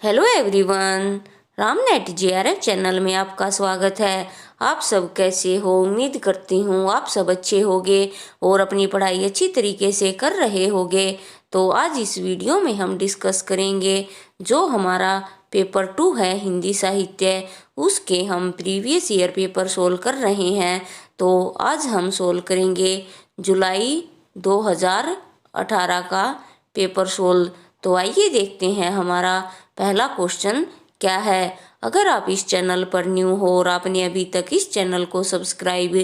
Hello everyone, रामनेट JRF channel में आपका स्वागत है। आप सब कैसे हो? उम्मीद करती हूँ आप सब अच्छे होगे और अपनी पढ़ाई अच्छी तरीके से कर रहे होगे। तो आज इस वीडियो में हम डिस्कस करेंगे जो हमारा पेपर 2 है हिंदी साहित्य, उसके हम प्रीवियस ईयर पेपर सोल्व कर रहे हैं। तो आज हम सोल्व करेंगे जुलाई 2018 का पेपर सोल्व। तो आइए देखते हैं हमारा पहला क्वेश्चन क्या है। अगर आप इस चैनल पर न्यू हो और आपने अभी तक इस चैनल को सब्सक्राइब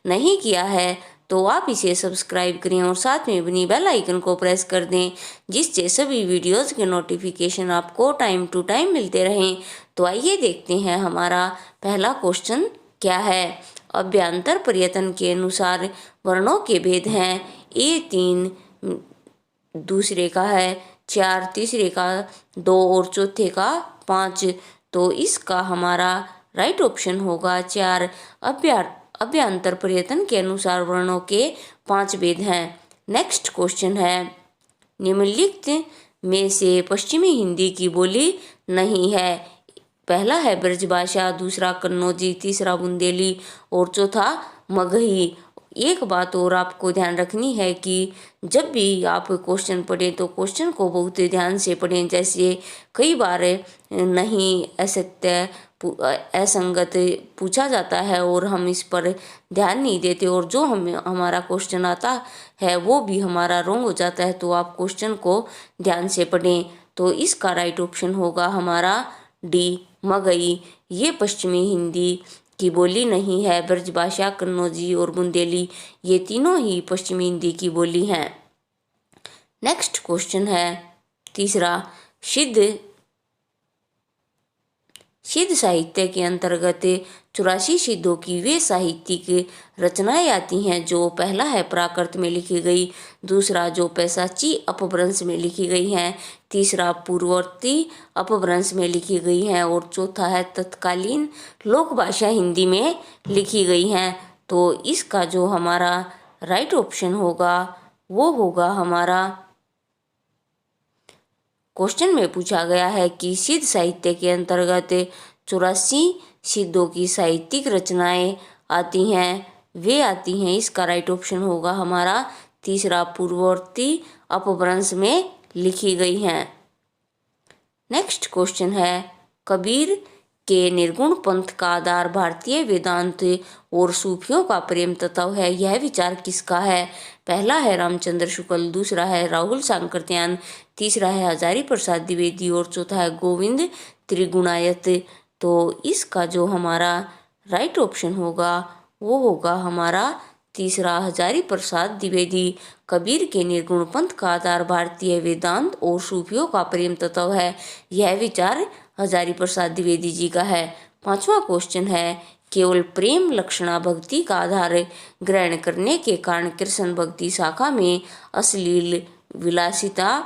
नहीं किया है तो आप इसे सब्सक्राइब करें और साथ में बनी बेल आइकन को प्रेस कर दें, जिससे सभी वीडियोस के नोटिफिकेशन आपको टाइम टू टाइम मिलते रहें। तो आइए देखते हैं हमारा पहला क्वेश्चन क्या है। अभ्यंतर पर्यटन के अनुसार वर्णों के भेद हैं। ए 3, दूसरे का है 4, तीसरे का 2 और चौथे का 5। तो इसका हमारा राइट ऑप्शन होगा 4। अभ्यंतर पर्यटन के अनुसार वर्णों के 5 भेद हैं। नेक्स्ट क्वेश्चन है, निम्नलिखित में से पश्चिमी हिंदी की बोली नहीं है। पहला है ब्रजभाषा, दूसरा कन्नौजी, तीसरा बुंदेली और चौथा मगही। एक बात और आपको ध्यान रखनी है कि जब भी आप क्वेश्चन पढ़ें तो क्वेश्चन को बहुत ध्यान से पढ़ें। जैसे कई बार नहीं, असत्य, असंगत पूछा जाता है और हम इस पर ध्यान नहीं देते और जो हमारा क्वेश्चन आता है वो भी हमारा रॉन्ग हो जाता है। तो आप क्वेश्चन को ध्यान से पढ़ें। तो इसका राइट ऑप्शन होगा हमारा डी, मगही। ये पश्चिमी हिंदी की बोली नहीं है। ब्रजभाषा, कन्नौजी और बुंदेली ये तीनों ही पश्चिमी हिंदी की बोली हैं। नेक्स्ट क्वेश्चन है तीसरा, सिद्ध साहित्य के अंतर्गत 84 सिद्धों की वे साहित्यिक रचनाएं आती हैं जो पहला है प्राकृत में लिखी गई, दूसरा जो पैसाची अपभ्रंश में लिखी गई हैं, तीसरा पूर्ववर्ती अपभ्रंश में लिखी गई हैं और चौथा है तत्कालीन लोक भाषा हिंदी में लिखी गई हैं। तो इसका जो हमारा राइट ऑप्शन होगा वो होगा हमारा, क्वेश्चन में पूछा गया है कि सिद्ध साहित्य के अंतर्गत 84 सिद्धों की साहित्यिक रचनाएं आती हैं, वे आती हैं। इसका राइट ऑप्शन होगा हमारा तीसरा, पूर्ववर्ती अपभ्रंश में लिखी गई हैं। नेक्स्ट क्वेश्चन है, कबीर के निर्गुण पंथ का आधार भारतीय वेदांत और सूफियों का प्रेम तत्व है। यह विचार किसका है? पहला है रामचंद्र शुक्ल, दूसरा है राहुल सांकृत्यायन, तीसरा है हजारी प्रसाद द्विवेदी और चौथा है गोविंद त्रिगुणायत। तो इसका जो हमारा राइट ऑप्शन होगा वो होगा हमारा तीसरा, हजारी प्रसाद द्विवेदी। कबीर के निर्गुण पंथ का आधार भारतीय वेदांत और सूफियों का प्रेम तत्व है। यह विचार हजारी प्रसाद द्विवेदी जी का है। पांचवा क्वेश्चन है, केवल प्रेम लक्षणा भक्ति का आधार ग्रहण करने के कारण कृष्ण भक्ति शाखा में अश्लील विलासिता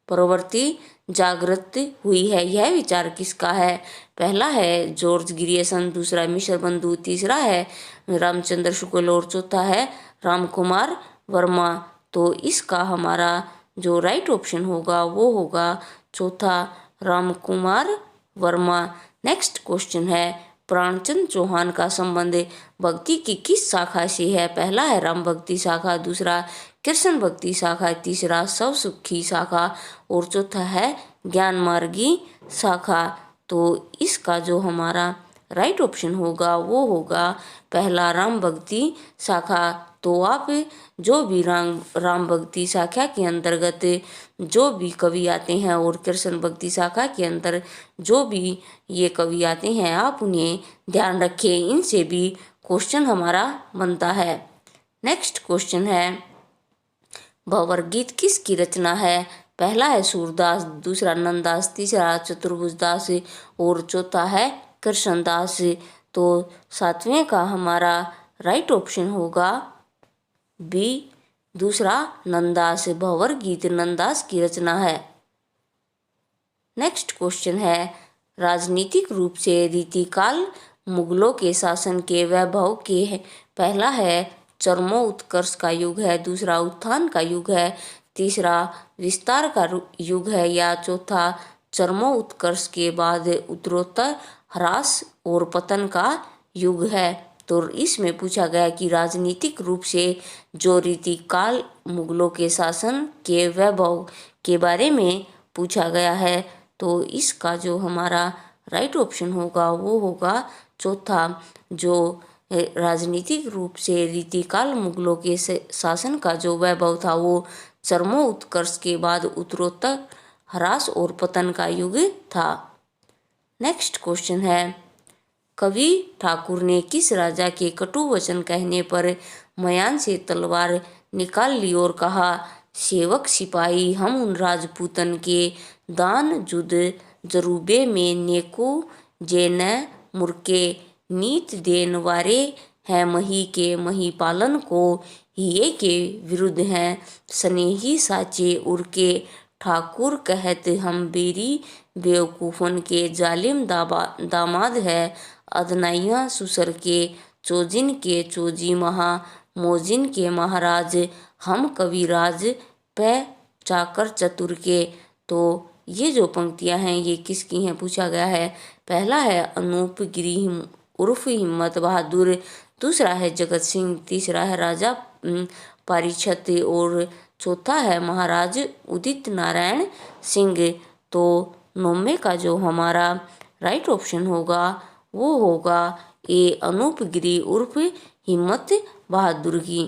प्रवृत्ति जागृत हुई है। यह विचार किसका है? पहला है जॉर्ज ग्रियर्सन, दूसरा मिश्र बंधु, तीसरा है रामचंद्र शुक्ल और चौथा है रामकुमार वर्मा। तो इसका हमारा जो राइट ऑप्शन होगा वो होगा चौथा, रामकुमार वर्मा। नेक्स्ट क्वेश्चन है, प्राणचंद चौहान का संबंध भक्ति की किस शाखा से है? पहला है राम भक्ति शाखा, दूसरा कृष्ण भक्ति शाखा, तीसरा सब सुखी शाखा और चौथा है ज्ञान मार्गी शाखा। तो इसका जो हमारा राइट ऑप्शन होगा वो होगा पहला, राम भक्ति शाखा। तो आप जो भी राम भक्ति शाखा के अंतर्गत जो भी कवि आते हैं और कृष्ण भक्ति शाखा के अंदर जो भी ये कवि आते हैं आप उन्हें ध्यान रखें, इनसे भी क्वेश्चन हमारा बनता है। नेक्स्ट क्वेश्चन है, भंवर गीत किसकी रचना है? पहला है सूरदास, दूसरा नंददास, तीसरा चतुर्भुजदास और चौथा है कृष्णदास। तो सातवें का हमारा राइट ऑप्शन होगा बी, दूसरा नंददास। भंवर गीत नंददास की रचना है। नेक्स्ट क्वेश्चन है, राजनीतिक रूप से रीतिकाल मुगलों के शासन के वैभव के है। पहला है चरमोत्कर्ष का युग है, दूसरा उत्थान का युग है, तीसरा विस्तार का युग है या चौथा चरमोत्कर्ष के बाद उत्तरोत्तर ह्रास और पतन का युग है। तो इसमें पूछा गया कि राजनीतिक रूप से जो रीतिकाल मुगलों के शासन के वैभव के बारे में पूछा गया है। तो इसका जो हमारा राइट ऑप्शन होगा वो होगा चौथा, जो राजनीतिक रूप से रीतिकाल मुगलों के शासन का जो वैभव था वो चरमोत्कर्ष के बाद उत्तरोत्तर ह्रास और पतन का युग था। नेक्स्ट क्वेश्चन है, कवि ठाकुर ने किस राजा के कटु वचन कहने पर मयान से तलवार निकाल ली और कहा, सेवक सिपाही हम उन राजपूतन के दान जुद जरूबे में नेकु जे न मुर्के नीत देन वारे हैं मही के मही पालन को हिये के विरुद्ध हैं स्नेही साचे उर्के ठाकुर कहत हम बेरी बेवकूफन के जालिम दामाद है अदनाइया सुसर के चोजिन के चोजी महा मोजिन के महाराज हम कविराज पे चाकर चतुर के। तो ये जो पंक्तियां हैं ये किसकी हैं पूछा गया है। पहला है अनूप गिरी उर्फ हिम्मत बहादुर, दूसरा है जगत सिंह, तीसरा है राजा पारीक्षत और चौथा है महाराज उदित नारायण सिंह। तो नौवे का जो हमारा राइट ऑप्शन होगा वो होगा ए अनूप गिरी उर्फ हिम्मत बहादुर की।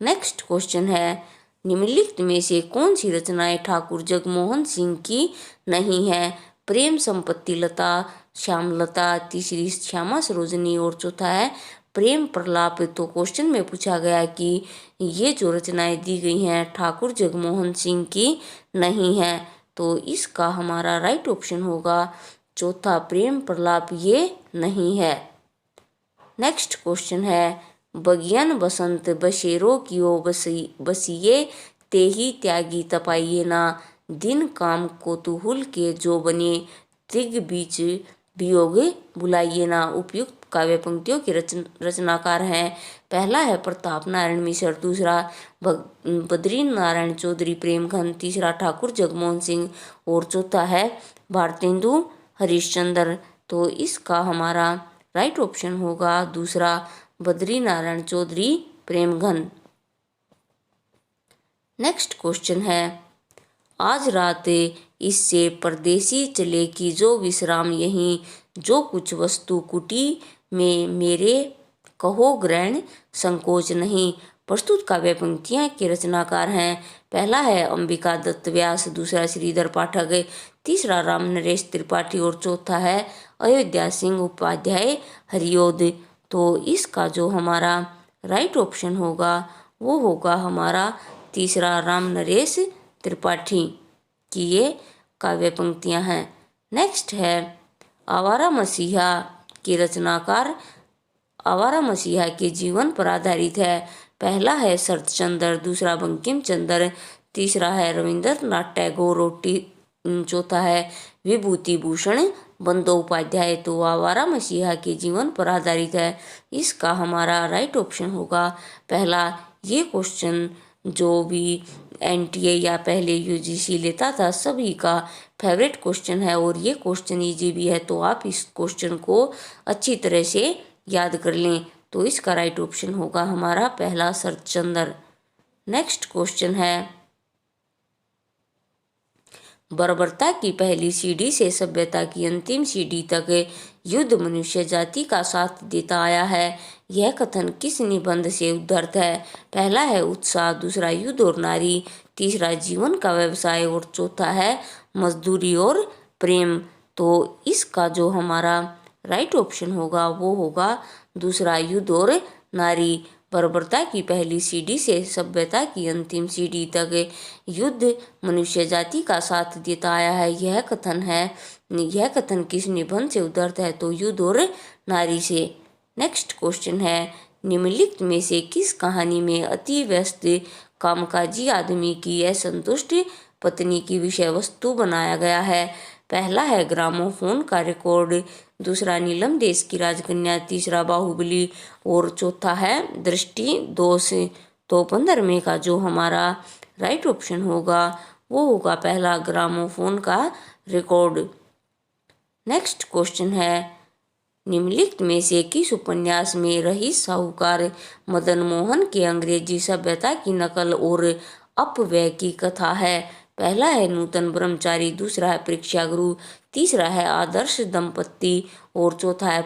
नेक्स्ट क्वेश्चन है, निम्नलिखित में से कौन सी रचनाएं ठाकुर जगमोहन सिंह की नहीं है। प्रेम संपत्ति लता, श्यामलता, तीसरी श्यामा सरोजनी और चौथा है प्रेम प्रलाप। तो क्वेश्चन में पूछा गया कि ये जो रचनाएं दी गई हैं ठाकुर जगमोहन सिंह की नहीं है। तो इसका हमारा राइट ऑप्शन होगा चौथा प्रेम प्रलाप, ये नहीं है। नेक्स्ट क्वेश्चन है, बगियन बसंत बशेरो कियो बसिए ते ही त्यागी तपाइए ना दिन काम कोतूहुल के जो बने तिग बीच वियोग बुलाइए ना। उपयुक्त काव्य पंक्तियों के रचनाकार हैं। पहला है प्रताप नारायण मिश्र, दूसरा बद्री नारायण चौधरी प्रेमघन, तीसरा ठाकुर जगमोहन सिंह और चौथा है भारतेंदु हरिश्चंद्र। तो इसका हमारा राइट ऑप्शन होगा दूसरा बद्री नारायण चौधरी प्रेमघन। नेक्स्ट क्वेश्चन है, आज रात इससे परदेसी चले कि जो विश्राम यहीं जो कुछ वस्तु कुटी में मेरे कहो ग्रहण संकोच नहीं। प्रस्तुत काव्य पंक्तियां के रचनाकार हैं। पहला है अंबिका दत्त व्यास, दूसरा श्रीधर पाठक, तीसरा राम नरेश त्रिपाठी और चौथा है अयोध्या सिंह उपाध्याय हरिओद। तो इसका जो हमारा राइट ऑप्शन होगा वो होगा हमारा तीसरा राम नरेश त्रिपाठी की ये काव्य पंक्तियां हैं। नेक्स्ट है, आवारा मसीहा के रचनाकार आवारा मसीहा के जीवन पर आधारित है। पहला है शरतचंद्र, दूसरा बंकिम चंद्र, तीसरा है रविंद्रनाथ टैगोर और चौथा है विभूति भूषण बंदोपाध्याय। तो आवारा मसीहा के जीवन पर आधारित है। इसका हमारा राइट ऑप्शन होगा पहला। ये क्वेश्चन जो भी एनटीए या पहले यूजीसी लेता था सभी का फेवरेट क्वेश्चन है और ये क्वेश्चन इजी भी है। तो आप इस क्वेश्चन को अच्छी तरह से याद कर लें। तो इसका राइट ऑप्शन होगा हमारा पहला शरतचंद्र। नेक्स्ट क्वेश्चन है, बर्बरता की पहली सीढ़ी से सभ्यता की अंतिम सीढ़ी तक युद्ध मनुष्य जाति का साथ देता आया है। यह कथन किस निबंध से उद्धृत है। पहला है उत्साह, दूसरा युद्ध और नारी, तीसरा जीवन का व्यवसाय और चौथा है मजदूरी और प्रेम। तो इसका जो हमारा राइट ऑप्शन होगा वो होगा दूसरा युद्ध और नारी। बर्बरता की पहली सीढ़ी से सभ्यता की अंतिम सीढ़ी तक युद्ध मनुष्य जाति का साथ देता आया है। यह कथन किस निबंध से उद्धृत है। तो युद्ध और नारी से। नेक्स्ट क्वेश्चन है, निम्नलिखित में से किस कहानी में अति व्यस्त कामकाजी आदमी की असंतुष्ट पत्नी की विषय वस्तु बनाया गया है। पहला है ग्रामोफोन का रिकॉर्ड, दूसरा नीलम देश की राजकन्या, तीसरा बाहुबली और चौथा है दृष्टि दोष। तो 15वें का जो हमारा राइट ऑप्शन होगा वो होगा पहला ग्रामोफोन का रिकॉर्ड। नेक्स्ट क्वेश्चन है, निम्नलिखित में से किस उपन्यास में रईस साहूकार मदन मोहन के अंग्रेजी सभ्यता की नकल और अपव्यय की कथा है? पहला है नूतन ब्रह्मचारी, दूसरा है प्रेक्षागृह, तीसरा है आदर्श दंपत्ति और चौथा है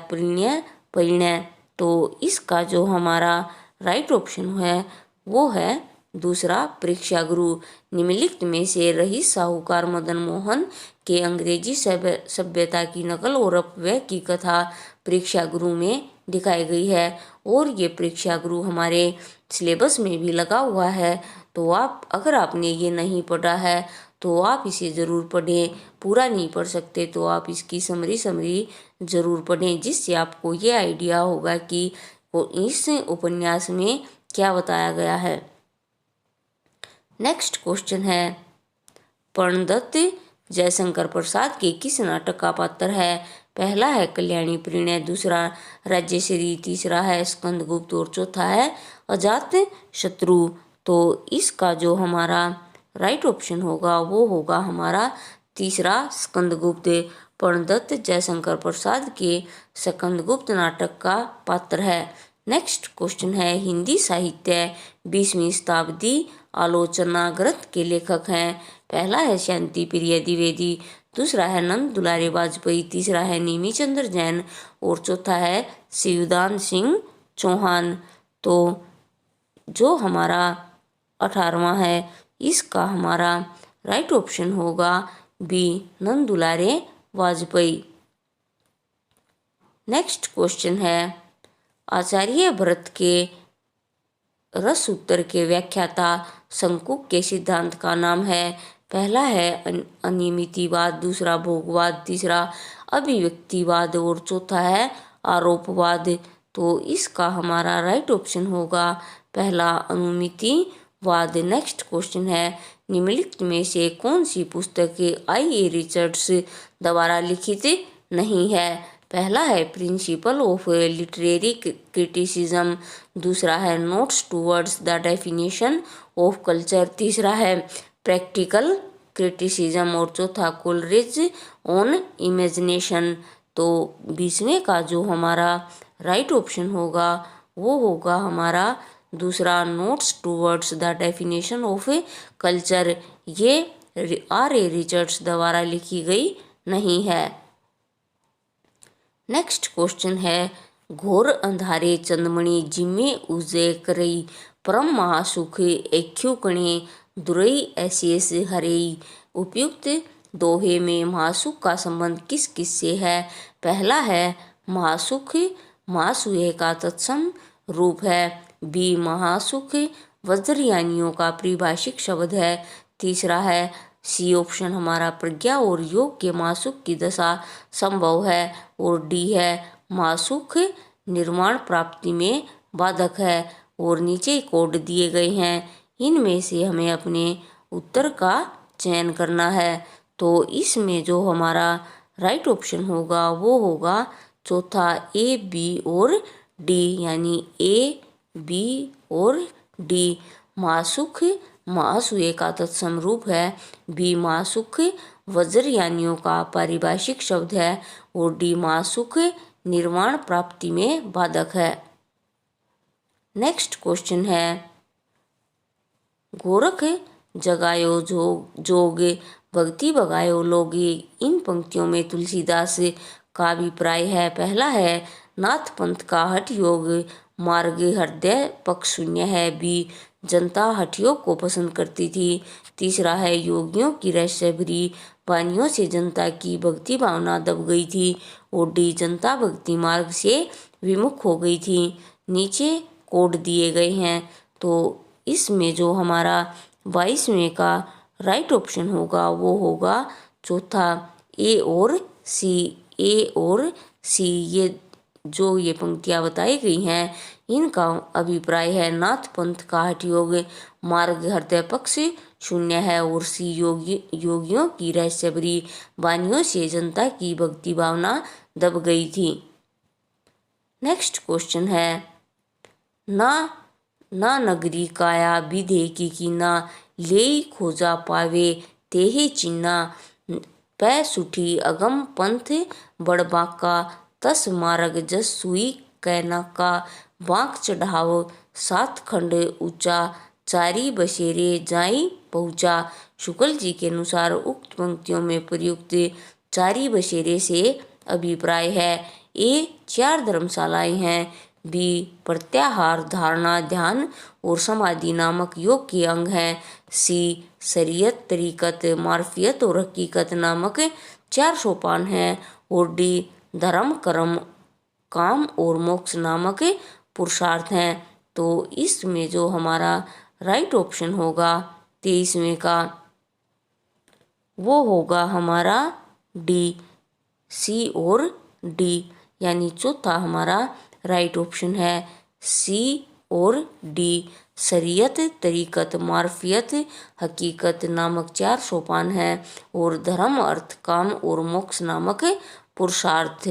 परिणय। तो इसका जो हमारा राइट ऑप्शन है वो है दूसरा प्रेक्षागृह। निम्नलिखित में से रईस साहूकार मदन मोहन के अंग्रेजी सभ्यता की नकल और अपव्यय की कथा प्रेक्षागृह में दिखाई गई है और ये प्रेक्षागृह हमारे सिलेबस में भी लगा हुआ है। तो आप अगर आपने ये नहीं पढ़ा है तो आप इसे ज़रूर पढ़ें। पूरा नहीं पढ़ सकते तो आप इसकी समरी ज़रूर पढ़ें, जिससे आपको ये आइडिया होगा कि इस उपन्यास में क्या बताया गया है। नेक्स्ट क्वेश्चन है, प्रणदत्त जयशंकर प्रसाद के किस नाटक का पात्र है? पहला है कल्याणी परिणय, दूसरा राज्यश्री, तीसरा है स्कंदगुप्त और चौथा है अजात शत्रु। तो इसका जो हमारा राइट ऑप्शन होगा वो होगा हमारा तीसरा स्कंदगुप्त। प्रणदत्त जयशंकर प्रसाद के स्कंदगुप्त नाटक का पात्र है। नेक्स्ट क्वेश्चन है, हिंदी साहित्य 20वीं शताब्दी आलोचना ग्रंथ के लेखक हैं? पहला है शांति प्रिय द्विवेदी, दूसरा है नंद दुलारे वाजपेयी, तीसरा है नेमी चंद्र जैन और चौथा है शिवदान सिंह चौहान। तो जो हमारा 18वां है इसका हमारा राइट ऑप्शन होगा बी, नंद दुलारे वाजपेयी। नेक्स्ट क्वेश्चन है, आचार्य भरत के रस उत्तर के व्याख्याता शंकुक के सिद्धांत का नाम है? पहला है अनियमितिवाद, दूसरा भोगवाद, तीसरा अभिव्यक्तिवाद और चौथा है आरोपवाद। तो इसका हमारा राइट ऑप्शन होगा पहला अनुमितिवाद। नेक्स्ट क्वेश्चन है, निम्नलिखित में से कौन सी पुस्तक आई.ए. रिचर्ड्स द्वारा लिखित नहीं है? पहला है प्रिंसिपल ऑफ लिटरेरी क्रिटिसिज्म, दूसरा है notes towards the definition of culture, तीसरा है प्रैक्टिकल क्रिटिसिज्म और चौथा कोलरिज ऑन इमेजिनेशन। तो 20वें का जो हमारा राइट ऑप्शन होगा वो होगा हमारा दूसरा notes towards the definition of culture. ये R.A. रिचर्ड्स द्वारा लिखी गई नहीं है। नेक्स्ट क्वेश्चन है, घोर अंधारे चंदमणि जिम्मे उजय करई, परम महासुख एख्यु कणे दुरई ऐसेस हरेई। उपयुक्त दोहे में महासुख का संबंध किस किस से है? पहला है महासुख महासुए का तत्सम रूप है, बी महासुख वज्रयानियों का परिभाषिक शब्द है, तीसरा है सी ऑप्शन हमारा प्रज्ञा और योग के महासुख की दशा संभव है और डी है महासुख निर्माण प्राप्ति में बाधक है। और नीचे कोड दिए गए हैं, इनमें से हमें अपने उत्तर का चयन करना है। तो इसमें जो हमारा राइट ऑप्शन होगा वो होगा चौथा ए, बी और डी, यानी ए, बी और डी। महासुख महासुए का तत्सम रूप है, बी महासुख वज्रयानियों का पारिभाषिक शब्द है और डी महासुख निर्वाण प्राप्ति में बाधक है। नेक्स्ट क्वेश्चन है, गोरख जगायो जोग भक्ति भगायो लोगे, इन पंक्तियों में तुलसीदास का अभिप्राय है? पहला है नाथ पंथ का हठ योग मार्ग हृदय पक्ष शून्य है, बी जनता हठ योग को पसंद करती थी, तीसरा है योगियों की रहस्य भरी वानियों से जनता की भक्ति भावना दब गई थी और डी जनता भक्ति मार्ग से विमुख हो गई थी। नीचे कोड दिए गए हैं, तो इसमें जो हमारा 22वें का राइट ऑप्शन होगा वो होगा चौथा ए और सी। ए और सी ये पंक्तियाँ बताई गई हैं इनका अभिप्राय है नाथ पंथ का हठ योग मार्ग हृदय पक्ष शून्य है और सी योगियों की रहस्य भरी वानियों से जनता की भक्ति भावना दब गई थी। नेक्स्ट क्वेश्चन है, ना नगरी काया विधे की ना ले खोजा पावे, तेहि चिन्ना पै सुठी अगम पंथ बड़बाका तस मार्ग जस सुई कैनाका बांक चढ़ाव 7 खंड ऊंचा चारी बसेरे जाई पहुँचा। शुक्ल जी के अनुसार उक्त पंक्तियों में प्रयुक्त चारी बसेरे से अभिप्राय है ए 4 धर्मशालाएं हैं, बी प्रत्याहार धारणा ध्यान और समाधि नामक योग के अंग हैं, सी शरीयत तरीकत मार्फियत और हकीकत नामक 4 सोपान हैं और डी धर्म कर्म काम और मोक्ष नामक पुरुषार्थ हैं। तो इसमें जो हमारा राइट ऑप्शन होगा 23वें का वो होगा हमारा डी, सी और डी, यानी चौथा हमारा राइट ऑप्शन है सी और डी। शरीयत तरीकत मार्फियत हकीकत नामक 4 सोपान है और धर्म अर्थ काम और मोक्ष नामक पुरुषार्थ।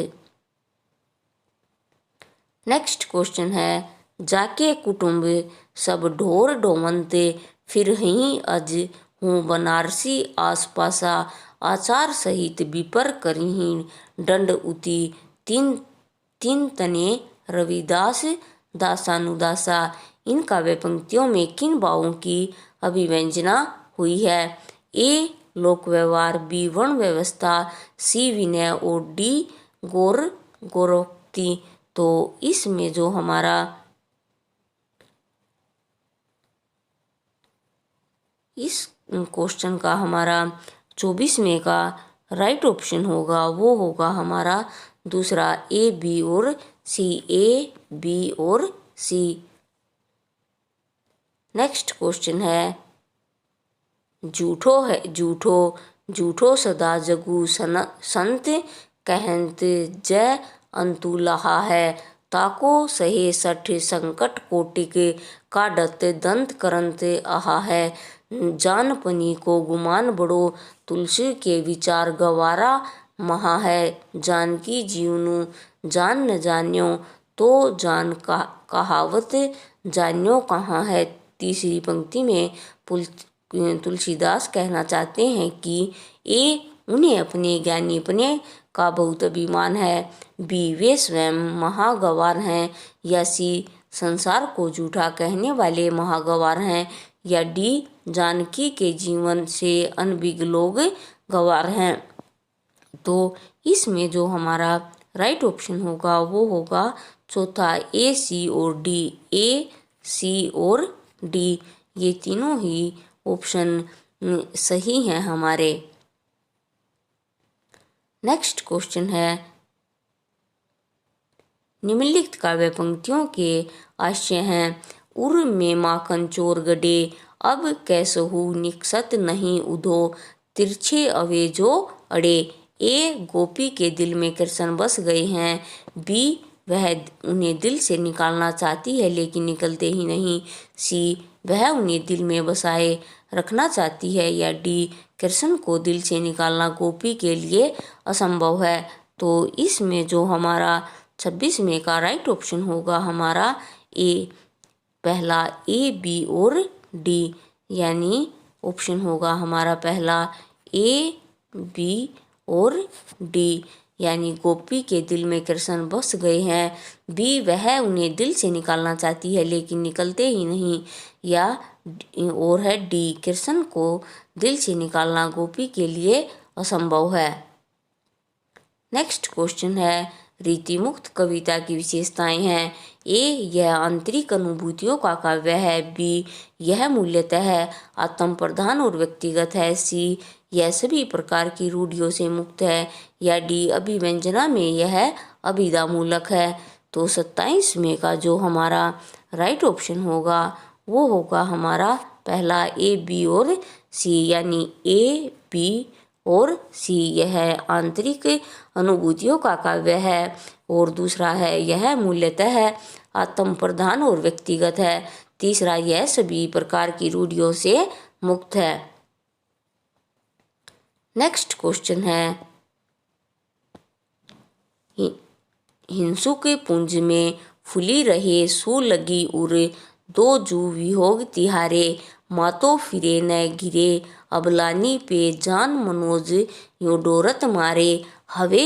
नेक्स्ट क्वेश्चन है जाके कुटुंब सब ढोर ढोवंते फिर ही अज हूँ बनारसी आसपासा आचार सहित विपर करही दंड उती तीन तने रविदास दासानुदासा। इन काव्य पंक्तियों में किन भावों की अभिव्यंजना हुई है? ए लोक व्यवहार, बी वर्ण व्यवस्था, सी विनय और डी गौरोक्ति। तो इसमें जो हमारा इस क्वेश्चन का हमारा 24वें का राइट ऑप्शन होगा वो होगा हमारा दूसरा ए बी और सी, ए बी और सी। नेक्स्ट क्वेश्चन है झूठो सदा जगू संत कहंत जय अंतु लहा है, ताको सहे सठ संकट कोटिक काडत दंत करंत आहा है। जानपनी को गुमान बड़ो तुलसी के विचार गवारा महा है, जानकी जीवनु जान न जान्यो तो जान कहावत जान्यो कहाँ है। तीसरी पंक्ति में तुलसीदास कहना चाहते हैं कि ए उन्हें अपने ज्ञानीपने का बहुत अभिमान है, बी वे स्वयं महागवार हैं, या सी संसार को झूठा कहने वाले महागवार हैं, या डी जानकी के जीवन से अनभिज्ञ लोग गवार हैं। तो इसमें जो हमारा राइट ऑप्शन होगा वो होगा चौथा ए सी और डी, ए सी और डी, ये तीनों ही ऑप्शन सही हैं हमारे। नेक्स्ट क्वेश्चन है निम्नलिखित काव्य पंक्तियों के आशय हैं उर में माखन चोर गडे अब कैसहु निकसत नहीं उधो तिरछे अवेजो अड़े। ए गोपी के दिल में कृष्ण बस गए हैं, बी वह उन्हें दिल से निकालना चाहती है लेकिन निकलते ही नहीं, सी वह उन्हें दिल में बसाए रखना चाहती है, या डी कृष्ण को दिल से निकालना गोपी के लिए असंभव है। तो इसमें जो हमारा 26वें का राइट ऑप्शन होगा हमारा ए, पहला ए बी और डी, यानी ऑप्शन होगा हमारा पहला ए बी और डी, यानी गोपी के दिल में कृष्ण बस गए हैं, बी वह उन्हें दिल से निकालना चाहती है लेकिन निकलते ही नहीं, या और है डी कृष्ण को दिल से निकालना गोपी के लिए असंभव है। नेक्स्ट क्वेश्चन है रीति मुक्त कविता की विशेषताएं हैं। ए यह आंतरिक अनुभूतियों का काव्य है, बी यह मूल्यतः है आत्म प्रधान और व्यक्तिगत है, सी यह सभी प्रकार की रूढ़ियों से मुक्त है, या डी अभिव्यंजना में यह अभिधा मूलक है। तो 27वें का जो हमारा राइट ऑप्शन होगा वो होगा हमारा पहला ए बी और सी, यानी ए बी और सी यह आंतरिक अनुभूतियों का काव्य है, और दूसरा है यह मूल्यतः है आत्म प्रधान और व्यक्तिगत है, तीसरा यह सभी प्रकार की रूढ़ियों से मुक्त है। नेक्स्ट क्वेश्चन है हिंसु के पुंज में फुली रहे सू लगी उर दो जू वियोग तिहारे, मातो फिरे न गिरे, अबलानी पे जान मनोज यो डोरत मारे, हवे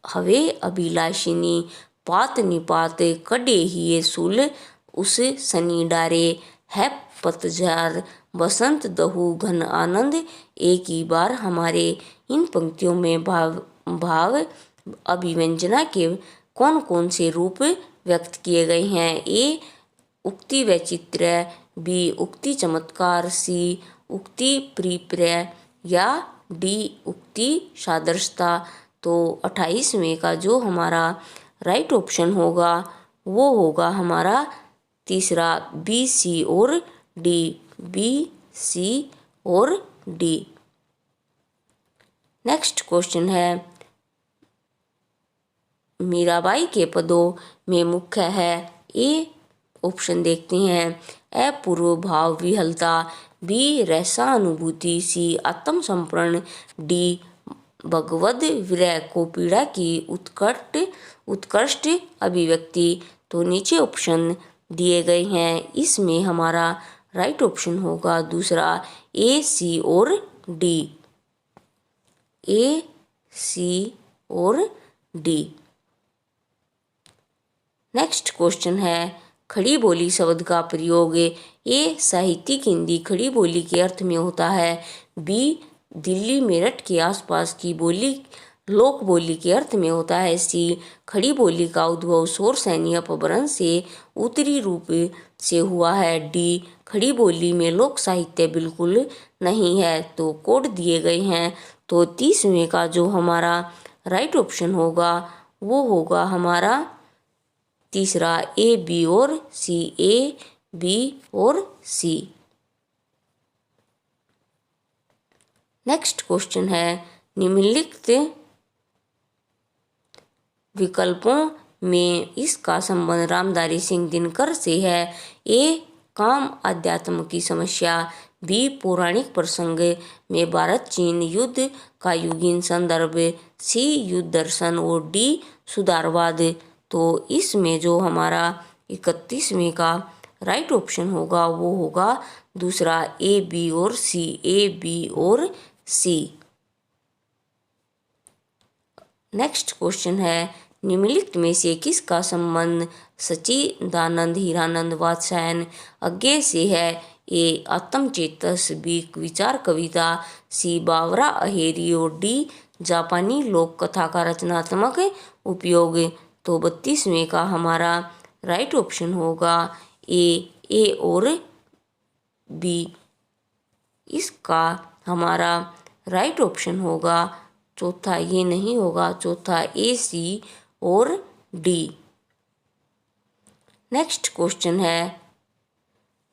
हवे अभिलाषिनी पात निपात, कड़े हिए सूल उस सनी डारे, है पतझर बसंत दहु घन आनंद, एक ही बार हमारे। इन पंक्तियों में भाव अभिव्यंजना के कौन कौन से रूप व्यक्त किए गए हैं? ए उक्ति वैचित्र्य, बी उक्ति चमत्कार, सी उक्ति प्रिप्रय या डी उक्ति सादृश्यता। तो 28वें का जो हमारा राइट ऑप्शन होगा वो होगा हमारा तीसरा बी, सी और डी, बी, सी और डी। नेक्स्ट क्वेश्चन है, मीराबाई के पदों में मुख्य है। ए ऑप्शन देखते हैं, अपूर्व भाव विहलता, बी रसानुभूति, सी आत्मसमर्पण, डी भगवद विरह को पीड़ा की उत्कृष्ट अभिव्यक्ति। तो नीचे ऑप्शन दिए गए हैं, इसमें हमारा राइट ऑप्शन होगा दूसरा ए, सी और डी, ए, सी और डी। नेक्स्ट क्वेश्चन है, खड़ी बोली शब्द का प्रयोग ए साहित्यिक हिंदी खड़ी बोली के अर्थ में होता है, बी दिल्ली मेरठ के आसपास की बोली लोक बोली के अर्थ में होता है, सी खड़ी बोली का उद्भव शोर सैनी अपभ्रंश से उत्तरी रूप से हुआ है, डी खड़ी बोली में लोक साहित्य बिल्कुल नहीं है। तो कोड दिए गए हैं। तो 30वें का जो हमारा राइट ऑप्शन होगा वो होगा हमारा तीसरा ए, बी और सी, ए, बी और सी। नेक्स्ट क्वेश्चन है, निम्नलिखित विकल्पों में इसका संबंध रामधारी सिंह दिनकर से है। ए काम अध्यात्म की समस्या, बी पौराणिक प्रसंग में भारत चीन युद्ध का युगीन संदर्भ, सी युद्ध दर्शन और डी सुधारवाद। तो इसमें जो हमारा 31वें का राइट ऑप्शन होगा वो होगा दूसरा ए, बी और सी, ए, बी और सी। नेक्स्ट क्वेश्चन है, निम्नलिखित में से किसका संबंध सच्चिदानंद हीरानंद वात्स्यायन अज्ञे से है? ए आत्मचेतस, बी विचार कविता, सी बावरा अहेरी और डी जापानी लोक कथा का रचनात्मक उपयोग। तो 32वें का हमारा राइट ऑप्शन होगा ए और बी। इसका हमारा राइट ऑप्शन होगा चौथा, ये नहीं होगा, चौथा ए, सी और डी। नेक्स्ट क्वेश्चन है,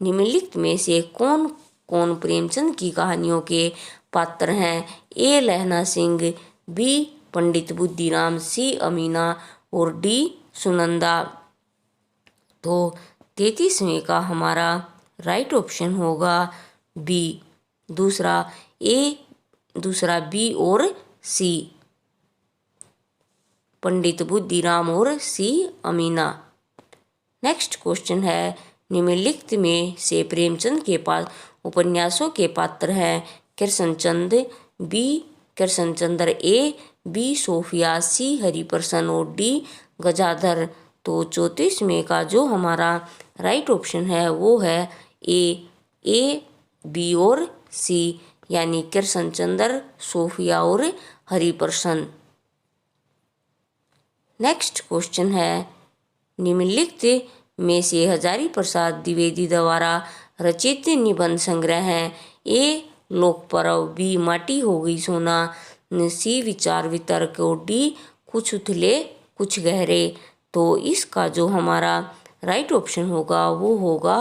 निम्नलिखित में से कौन कौन प्रेमचंद की कहानियों के पात्र हैं? ए लहना सिंह, बी पंडित बुद्धिराम, सी अमीना और डी सुनंदा। तो 33वें का हमारा राइट ऑप्शन होगा बी, दूसरा ए, दूसरा बी और सी, पंडित बुद्धिराम और सी अमीना। नेक्स्ट क्वेश्चन है, निम्नलिखित में से प्रेमचंद के पास उपन्यासों के पात्र हैं? कृष्णचंद्र, बी कृष्णचंद्र, ए, बी सोफिया, सी हरिप्रसन्न और डी गजाधर। तो 34वें का जो हमारा राइट ऑप्शन है वो है ए, बी और सी, यानी कृष्णचंद्र, सोफिया और हरिप्रसन्न। नेक्स्ट क्वेश्चन है, निम्नलिखित में से हजारी प्रसाद द्विवेदी द्वारा रचित निबंध संग्रह हैं? ए लोक पर्व, बी माटी हो गई सोना, सी विचार वितर्क और डी कुछ उथले कुछ गहरे। तो इसका जो हमारा राइट ऑप्शन होगा वो होगा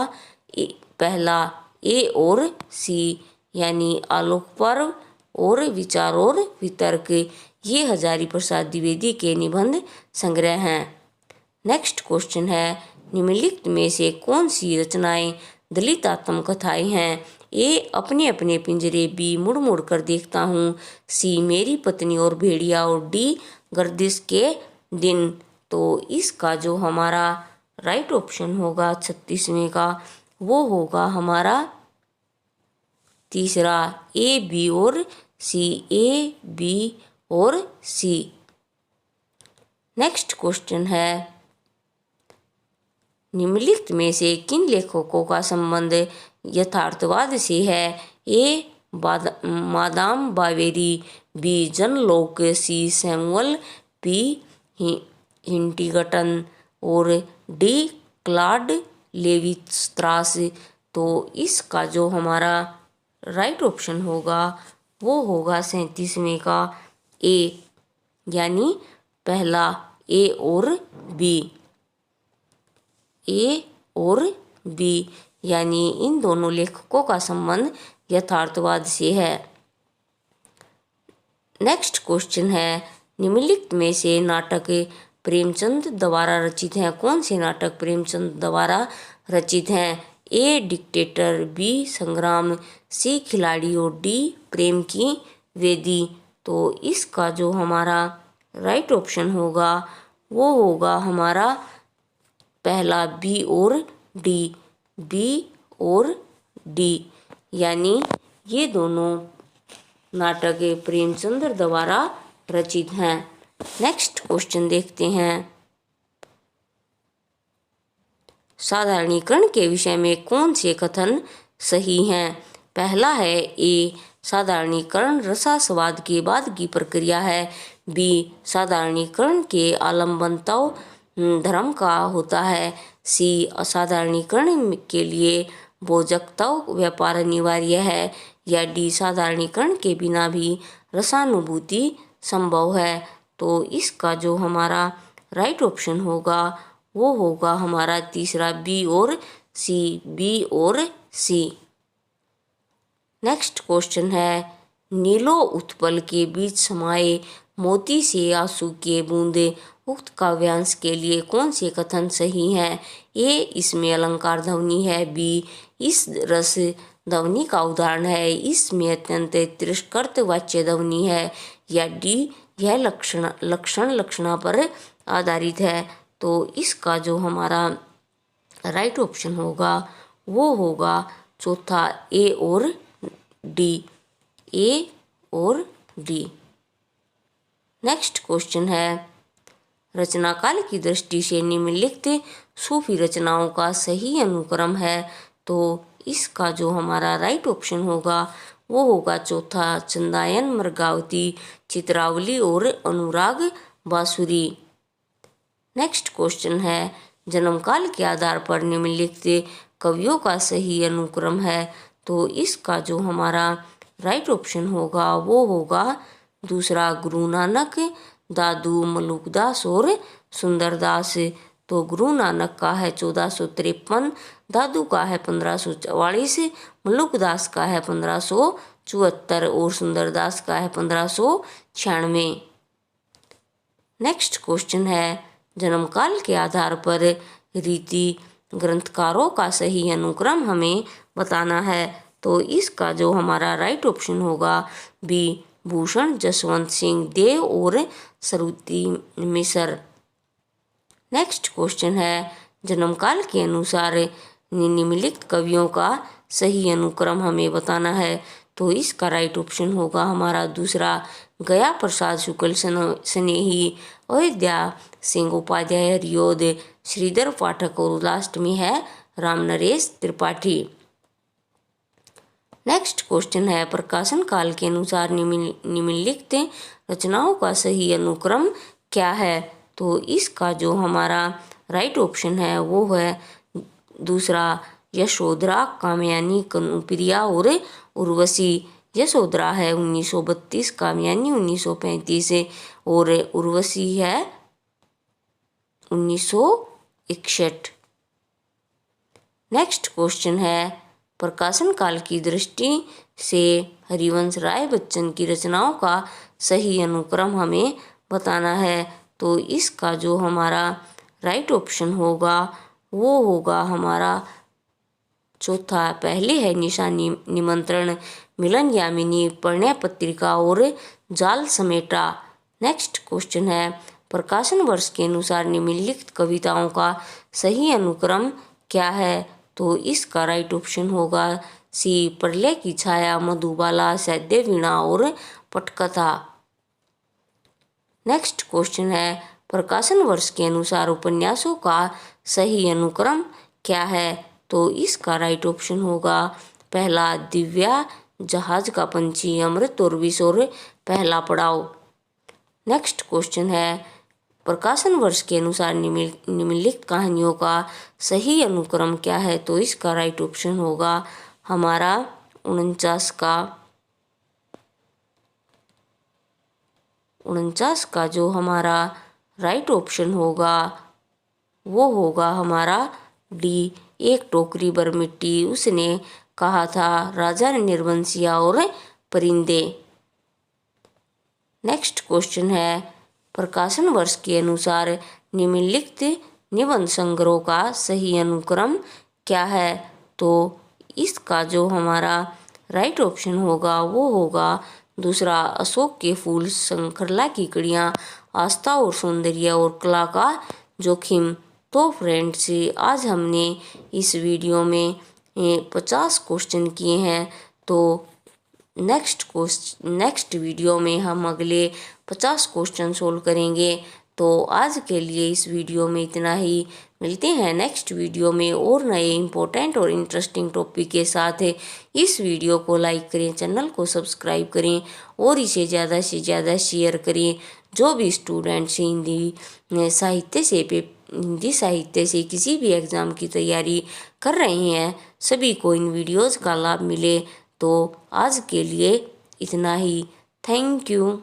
पहला ए और सी, यानी आलोक पर्व और विचार और वितर्क, ये हजारी प्रसाद द्विवेदी के निबंध संग्रह हैं। नेक्स्ट क्वेश्चन है, निम्नलिखित में से कौन सी रचनाएं दलित आत्मकथाएं हैं? ए अपने अपने पिंजरे, बी मुड़ मुड़ कर देखता हूँ, सी मेरी पत्नी और भेड़िया और डी गर्दिश के दिन। तो इसका जो हमारा राइट ऑप्शन होगा 36वें का वो होगा हमारा तीसरा ए, बी और सी, ए, बी और सी। नेक्स्ट क्वेश्चन है, निम्नलिखित में से किन लेखकों का संबंध यथार्थवाद से है? ए, मादाम बावेरी, बी, जन लॉक, सी, सैमुअल पी हिंटिंगटन और डी, क्लॉड लेवी-स्ट्रॉस। तो इसका जो हमारा राइट ऑप्शन होगा वो होगा 37वें का ए, यानी पहला ए और बी। ए और बी यानी इन दोनों लेखकों का संबंध यथार्थवाद से है। नेक्स्ट क्वेश्चन है, निम्नलिखित में से नाटक प्रेमचंद द्वारा रचित हैं? कौन से नाटक प्रेमचंद द्वारा रचित हैं? ए, डिक्टेटर, बी, संग्राम, सी, खिलाड़ी और डी, प्रेम की वेदी। तो इसका जो हमारा राइट ऑप्शन होगा वो होगा हमारा पहला बी और डी, बी और डी, यानी ये दोनों नाटक प्रेमचंद द्वारा रचित हैं। नेक्स्ट क्वेश्चन देखते हैं, साधारणीकरण के विषय में कौन से कथन सही हैं? पहला है ए, साधारणीकरण रसास्वाद के बाद की प्रक्रिया है। बी, साधारणीकरण के आलम्बनतव धर्म का होता है। सी, असाधारणीकरण के लिए बोधकत्व व्यापार अनिवार्य है। या डी, साधारणीकरण के बिना भी रसानुभूति संभव है। तो इसका जो हमारा राइट ऑप्शन होगा वो होगा हमारा तीसरा बी और सी, बी और सी। नेक्स्ट क्वेश्चन है, नीलो उत्पल के बीच समाये मोती से आंसू के बूंदे उक्त काव्यांश के लिए कौन से कथन सही हैं? ए, इसमें अलंकार ध्वनि है। बी, इस रस ध्वनि का उदाहरण है। इसमें अत्यंत तिरस्कृत वाच्य ध्वनि है। या डी, यह लक्षणा पर आधारित है। तो इसका जो हमारा राइट ऑप्शन होगा वो होगा चौथा ए और डी, ए और डी। नेक्स्ट क्वेश्चन है, रचना काल की दृष्टि से निम्नलिखित सूफी रचनाओं का सही अनुक्रम है। तो इसका जो हमारा राइट ऑप्शन होगा वो होगा चौथा चंदायन, मृगावती, चित्रावली और अनुराग बांसुरी। नेक्स्ट क्वेश्चन है, जन्मकाल के आधार पर निम्नलिखित कवियों का सही अनुक्रम है। तो इसका जो हमारा राइट ऑप्शन होगा वो होगा दूसरा गुरु नानक, दादू मलुकदास और सुंदरदास। तो गुरु नानक का है 1453, दादू का है 1544, मलुकदास का है 1574 और सुंदरदास का है 1596। नेक्स्ट क्वेश्चन है, जन्मकाल के आधार पर रीति ग्रंथकारों का सही अनुक्रम हमें बताना है। तो इसका जो हमारा राइट ऑप्शन होगा बी, भूषण जसवंत सिंह देव और सरुति मिश्र। नेक्स्ट क्वेश्चन है, जन्मकाल के अनुसार निम्नलिखित कवियों का सही अनुक्रम हमें बताना है। तो इसका राइट ऑप्शन होगा हमारा दूसरा गया प्रसाद शुक्ल स्नेही, अयोध्या सिंह उपाध्याय हरियोद, श्रीधर पाठक और लास्ट में है राम नरेश त्रिपाठी। नेक्स्ट क्वेश्चन है, प्रकाशन काल के अनुसार निम्नलिखित रचनाओं का सही अनुक्रम क्या है? तो इसका जो हमारा राइट ऑप्शन है वो है दूसरा यशोधरा, कामयानी, कनुप्रिया और उर्वशी। यशोधरा है 1932, कामयानी 1935 और उर्वशी है 1961। नेक्स्ट क्वेश्चन है, प्रकाशन काल की दृष्टि से हरिवंश राय बच्चन की रचनाओं का सही अनुक्रम हमें बताना है। तो इसका जो हमारा राइट ऑप्शन होगा वो होगा हमारा चौथा, पहले है निशानी, निमंत्रण, मिलन यामिनी, प्रणय पत्रिका और जाल समेटा। नेक्स्ट क्वेश्चन है, प्रकाशन वर्ष के अनुसार निम्नलिखित कविताओं का सही अनुक्रम क्या है? तो इसका राइट ऑप्शन होगा सी प्रलय की छाया, मधुबाला, सैद्य वीणा और पटकथा। नेक्स्ट क्वेश्चन है प्रकाशन वर्ष के अनुसार उपन्यासों का सही अनुक्रम क्या है? तो इसका राइट ऑप्शन होगा पहला दिव्या, जहाज का पंछी, अमृत और विष और पहला पड़ाव। नेक्स्ट क्वेश्चन है प्रकाशन वर्ष के अनुसार निम्नलिखित कहानियों का सही अनुक्रम क्या है? तो इसका राइट ऑप्शन होगा हमारा 49 का जो हमारा राइट ऑप्शन होगा वो होगा हमारा डी, एक टोकरी भर मिट्टी उसने कहा था राजा निर्वंशिया और परिंदे। नेक्स्ट क्वेश्चन है प्रकाशन वर्ष के अनुसार निम्नलिखित निबंध संग्रह का सही अनुक्रम क्या है? तो इसका जो हमारा राइट ऑप्शन होगा वो होगा दूसरा, अशोक के फूल, शंखरला की कड़ियाँ, आस्था और सौंदर्य और कला का जोखिम। तो फ्रेंड्स, आज हमने इस वीडियो में 50 क्वेश्चन किए हैं। तो नेक्स्ट वीडियो में हम अगले 50 क्वेश्चन सोल्व करेंगे। तो आज के लिए इस वीडियो में इतना ही। मिलते हैं नेक्स्ट वीडियो में और नए इम्पोर्टेंट और इंटरेस्टिंग टॉपिक के साथ। इस वीडियो को लाइक करें, चैनल को सब्सक्राइब करें और इसे ज़्यादा से ज़्यादा शेयर करें। जो भी स्टूडेंट्स हिंदी साहित्य से किसी भी एग्ज़ाम की तैयारी कर रहे हैं, सभी को इन वीडियोज़ का लाभ मिले। तो आज के लिए इतना ही। Thank you.